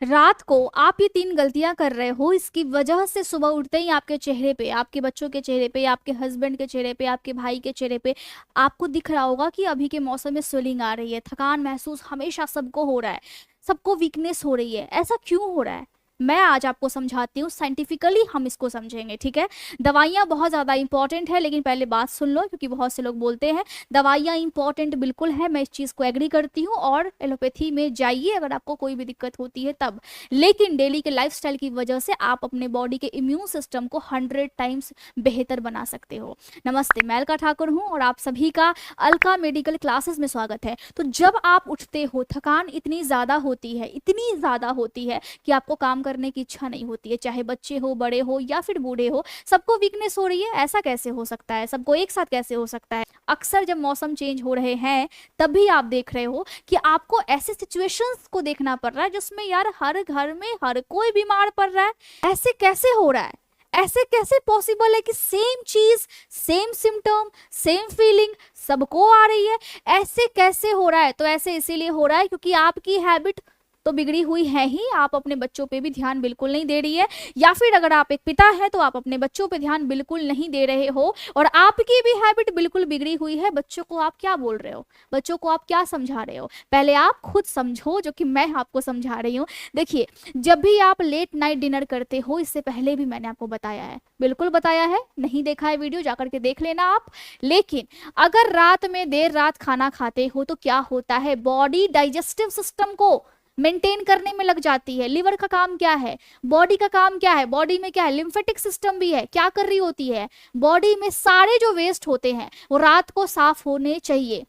रात को आप ये 3 गलतियाँ कर रहे हो, इसकी वजह से सुबह उठते ही आपके चेहरे पे, आपके बच्चों के चेहरे पे, आपके हस्बैंड के चेहरे पे, आपके भाई के चेहरे पे आपको दिख रहा होगा कि अभी के मौसम में स्वेलिंग आ रही है, थकान महसूस हमेशा सबको हो रहा है, सबको वीकनेस हो रही है। ऐसा क्यों हो रहा है? मैं आज आपको समझाती हूँ, साइंटिफिकली हम इसको समझेंगे, ठीक है। दवाइयाँ बहुत ज़्यादा इंपॉर्टेंट है, लेकिन पहले बात सुन लो, क्योंकि बहुत से लोग बोलते हैं दवाइयाँ इंपॉर्टेंट, बिल्कुल है, मैं इस चीज़ को एग्री करती हूँ, और एलोपैथी में जाइए अगर आपको कोई भी दिक्कत होती है तब। लेकिन डेली के लाइफस्टाइल की वजह से आप अपने बॉडी के इम्यून सिस्टम को 100 टाइम्स बेहतर बना सकते हो। नमस्ते, मैं अलका ठाकुर हूँ और आप सभी का अलका मेडिकल क्लासेस में स्वागत है। तो जब आप उठते हो, थकान इतनी ज़्यादा होती है, इतनी ज़्यादा होती है कि आपको काम करने की इच्छा नहीं होती है, चाहे बच्चे हो, बड़े हो या फिर बूढ़े हो, सबको वीकनेस हो रही है। ऐसा कैसे हो सकता है? सबको एक साथ कैसे हो सकता है? अक्सर जब मौसम चेंज हो रहे हैं तभी आप देख रहे हो कि आपको ऐसे सिचुएशंस को देखना पड़ रहा है जिसमें यार हर घर में हर कोई बीमार पड़ रहा है। ऐसे कैसे हो रहा है? ऐसे कैसे पॉसिबल है कि सेम चीज, सेम सिम्टम, सेम फीलिंग सबको आ रही है? ऐसे कैसे हो रहा है? तो ऐसे इसीलिए हो रहा है क्योंकि आपकी हैबिट तो बिगड़ी हुई है ही, आप अपने बच्चों पे भी ध्यान बिल्कुल नहीं दे रही है, या फिर अगर आप एक पिता है तो आप अपने बच्चों पे ध्यान बिल्कुल नहीं दे रहे हो, और आपकी भी हैबिट बिल्कुल बिगड़ी हुई है। बच्चों को आप क्या बोल रहे हो? बच्चों को आप क्या समझा रहे हो? पहले आप खुद समझो, जो कि मैं आपको समझा रही हूँ। देखिए, जब भी आप लेट नाइट डिनर करते हो, इससे पहले भी मैंने आपको बताया है, बिल्कुल बताया है, नहीं देखा है वीडियो जाकर के देख लेना आप। लेकिन अगर रात में देर रात खाना खाते हो तो क्या होता है, बॉडी डाइजेस्टिव सिस्टम को मेंटेन करने में लग जाती है। लिवर का काम क्या है? बॉडी का काम क्या है? बॉडी में क्या है? लिम्फेटिक सिस्टम भी है, क्या कर रही होती है? बॉडी में सारे जो वेस्ट होते हैं वो रात को साफ होने चाहिए,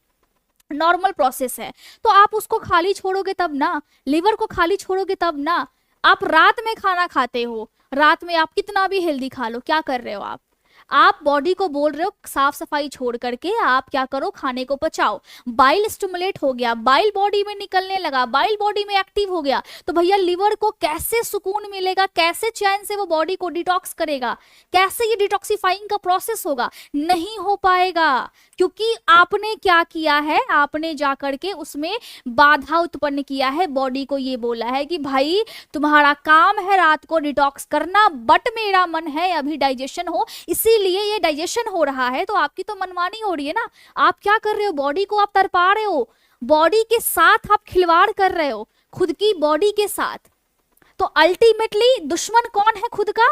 नॉर्मल प्रोसेस है। तो आप उसको खाली छोड़ोगे तब ना, लिवर को खाली छोड़ोगे तब ना। आप रात में खाना खाते हो, रात में आप कितना भी हेल्दी खा लो, क्या कर रहे हो आप बॉडी को बोल रहे हो साफ सफाई छोड़ करके आप क्या करो, खाने को पचाओ। बाइल स्टिमुलेट हो गया, बाइल बॉडी में निकलने लगा, बाइल बॉडी में एक्टिव हो गया, तो भैया लिवर को कैसे सुकून मिलेगा? कैसे चैन से वो बॉडी को डिटॉक्स करेगा? कैसे ये डिटॉक्सिफाइंग का प्रोसेस होगा? नहीं हो पाएगा, क्योंकि आपने क्या किया है, आपने जाकर के उसमें बाधा उत्पन्न किया है। बॉडी को ये बोला है कि भाई तुम्हारा काम है रात को डिटॉक्स करना, बट मेरा मन है अभी डाइजेशन हो, इसीलिए ये डाइजेशन हो रहा है। तो आपकी तो मनमानी हो रही है ना। आप क्या कर रहे हो? बॉडी को आप तरपा रहे हो, बॉडी के साथ आप खिलवाड़ कर रहे हो, खुद की बॉडी के साथ। तो अल्टीमेटली दुश्मन कौन है? खुद का,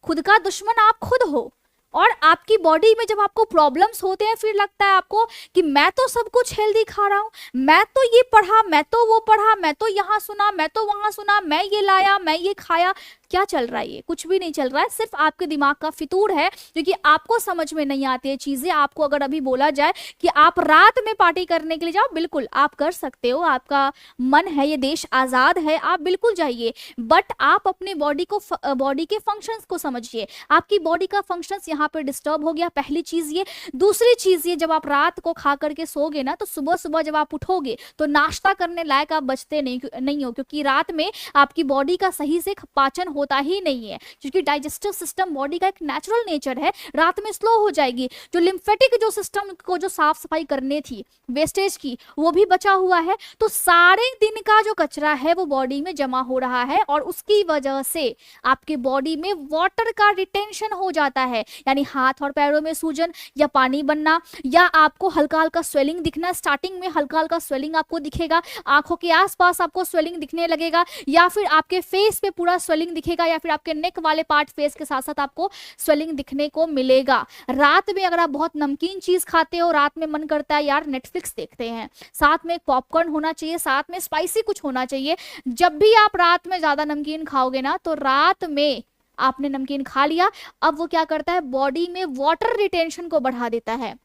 खुद का दुश्मन आप खुद हो। और आपकी बॉडी में जब आपको प्रॉब्लम्स होते हैं, फिर लगता है आपको कि मैं तो सब कुछ हेल्दी खा रहा हूं, मैं तो ये पढ़ा, मैं तो वो पढ़ा, मैं तो यहाँ सुना, मैं तो वहां सुना, मैं ये लाया, मैं ये खाया। क्या चल रहा है? ये कुछ भी नहीं चल रहा है, सिर्फ आपके दिमाग का फितूर है, क्योंकि आपको समझ में नहीं आती है चीजें। आपको अगर अभी बोला जाए कि आप रात में पार्टी करने के लिए जाओ, बिल्कुल आप कर सकते हो, आपका मन है, ये देश आजाद है, आप बिल्कुल जाइए, बट आप अपने बॉडी को, बॉडी के फंक्शंस को समझिए। आपकी बॉडी का फंक्शंस यहाँ पे डिस्टर्ब हो गया, पहली चीज ये। दूसरी चीज ये, जब आप रात को खा करके सोगे ना, तो सुबह सुबह जब आप उठोगे तो नाश्ता करने लायक आप बचते नहीं हो, क्योंकि रात में आपकी बॉडी का सही से पाचन होता ही नहीं है, क्योंकि डाइजेस्टिव सिस्टम बॉडी का एक नेचुरल नेचर है, रात में स्लो हो जाएगी। जो लिम्फेटिक जो सिस्टम को जो साफ सफाई करनी थी वेस्टेज की, वो भी बचा हुआ है। तो सारे दिन का जो कचरा है वो बॉडी में जमा हो रहा है, और उसकी वजह से आपके बॉडी में वाटर का रिटेंशन हो जाता है, यानी हाथ और पैरों में सूजन या पानी बनना, या आपको हल्का हल्का स्वेलिंग दिखना। स्टार्टिंग में हल्का हल्का स्वेलिंग आपको दिखेगा, आंखों के आसपास आपको स्वेलिंग दिखने लगेगा, या फिर आपके फेस पे पूरा स्वेलिंग दिखेगा, या फिर आपके नेक वाले पार्ट, फेस के साथ साथ आपको स्वेलिंग दिखने को मिलेगा। रात में अगर आप बहुत नमकीन चीज खाते हो, रात में मन करता है यार नेटफ्लिक्स देखते हैं, साथ में पॉपकॉर्न होना चाहिए, साथ में स्पाइसी कुछ होना चाहिए। जब भी आप रात में ज्यादा नमकीन खाओगे ना, तो रात में आपने नमकीन खा लिया, अब वो क्या करता है, बॉडी में वाटर रिटेंशन को बढ़ा देता है।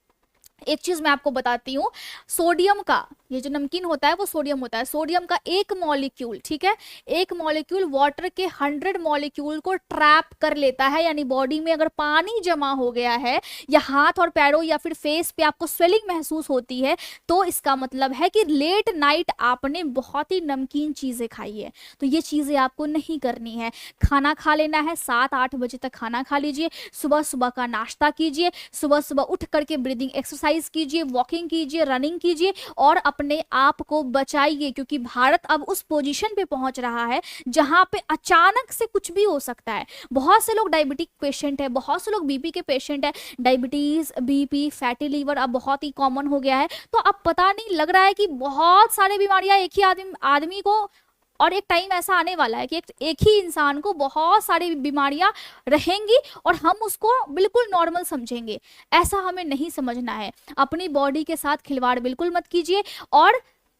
एक चीज मैं आपको बताती हूँ, सोडियम का, ये जो नमकीन होता है वो सोडियम होता है, सोडियम का एक मॉलिक्यूल, ठीक है, एक मॉलिक्यूल वाटर के 100 मॉलिक्यूल को ट्रैप कर लेता है। यानी बॉडी में अगर पानी जमा हो गया है, या हाथ और पैरों या फिर फेस पे आपको स्वेलिंग महसूस होती है, तो इसका मतलब है कि लेट नाइट आपने बहुत ही नमकीन चीजें खाई है। तो ये चीजें आपको नहीं करनी है। खाना खा लेना है, 7-8 बजे तक खाना खा लीजिए, सुबह सुबह का नाश्ता कीजिए, सुबह सुबह उठ करके ब्रीदिंग एक्सरसाइज एक्सरसाइज कीजिए, वॉकिंग कीजिए, रनिंग कीजिए और अपने आप को बचाइए, क्योंकि भारत अब उस पोजीशन पे पहुंच रहा है जहां पे अचानक से कुछ भी हो सकता है। बहुत से लोग डायबिटिक पेशेंट है, बहुत से लोग बीपी के पेशेंट है। डायबिटीज, बीपी, फैटी लीवर अब बहुत ही कॉमन हो गया है। तो अब पता नहीं लग रहा है कि बहुत सारी बीमारियां एक ही आदमी को, और एक टाइम ऐसा आने वाला है कि एक ही इंसान को बहुत सारी बीमारियां रहेंगी और हम उसको बिल्कुल नॉर्मल समझेंगे। ऐसा हमें नहीं समझना है। अपनी बॉडी के साथ खिलवाड़ बिल्कुल मत कीजिए और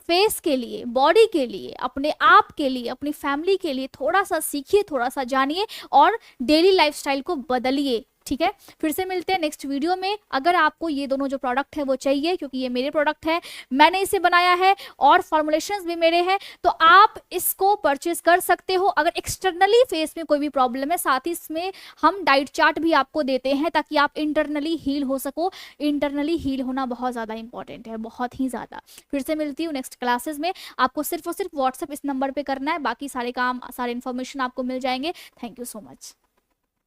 फेस के लिए, बॉडी के लिए, अपने आप के लिए, अपनी फैमिली के लिए थोड़ा सा सीखिए, थोड़ा सा जानिए और डेली लाइफस्टाइल को बदलिए। ठीक है, फिर से मिलते हैं नेक्स्ट वीडियो में। अगर आपको ये दोनों जो प्रोडक्ट है वो चाहिए, क्योंकि ये मेरे प्रोडक्ट है, मैंने इसे बनाया है और फॉर्मुलेशंस भी मेरे हैं, तो आप इसको परचेज कर सकते हो। अगर एक्सटर्नली फेस में कोई भी प्रॉब्लम है, साथ ही इसमें हम डाइट चार्ट भी आपको देते हैं ताकि आप इंटरनली हील हो सको। इंटरनली हील होना बहुत ज़्यादा इंपॉर्टेंट है, बहुत ही ज़्यादा। फिर से मिलती हूँ नेक्स्ट क्लासेस में। आपको सिर्फ और सिर्फ व्हाट्सएप इस नंबर पर करना है, बाकी सारे काम, सारे इन्फॉर्मेशन आपको मिल जाएंगे। Thank you so much.